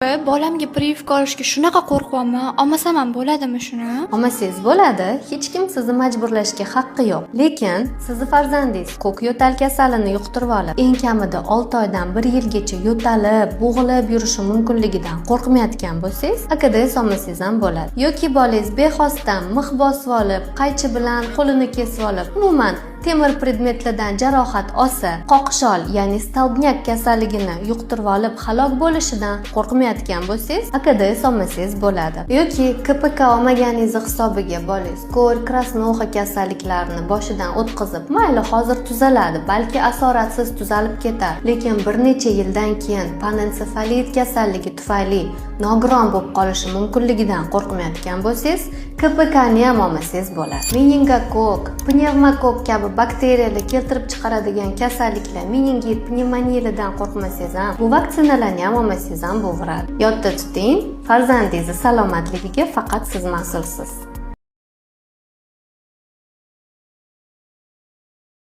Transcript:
Bolamga прививка olishga shunaqa qo'rqyapman. Olmasam ham bo'ladimi shuni? Olmasangiz bo'ladi. Hech kim sizni majburlashga haqqi yo'q. Lekin sizni farzandingiz ko'k yo'tal kasalini yuqtirib olib, eng kamida 6 oydan 1 yilgacha yo'talib, bo'g'ilib yurishi mumkinligidan qo'rqmayotgan bo'lsangiz, AKDS olmasangiz ham bo'ladi. Yoki bolangiz bexosdan mix bosib olib, qaychi bilan qo'lini kesib olib, umuman temir predmetlardan jarohat olsa, qoqshol, ya'ni stolbnyak kasalligini yuqtirib olib halok bo'lishidan qo'rqmayotgan bo'lsangiz, AKDS olmasangiz bo'ladi. Yoki KPK olmaganingiz hisobiga bolangiz ko'r, krasnoxa kasalliklarini boshidan o'tkazib, mayli hozir tuzaladi, balki asoratsiz tuzalib ketar, lekin bir necha yildan keyin panensefalit kasalligi tufayli nogiron bo'lib qolishi mumkinligidan qo'rqmayotgan bo'lsangiz, KPKni ham olmasangiz bo'ladi. Meningokok, pnevmokok kabi bakteriyalar keltirib chiqaradigan kasalliklar, meningit, pnevmoniyadan qo'rqmasangiz ham, bu vaksinalarni ham olmasangiz ham bo'laveradi. Yodda tuting, farzandingiz salomatligiga faqat siz mas'ulsiz.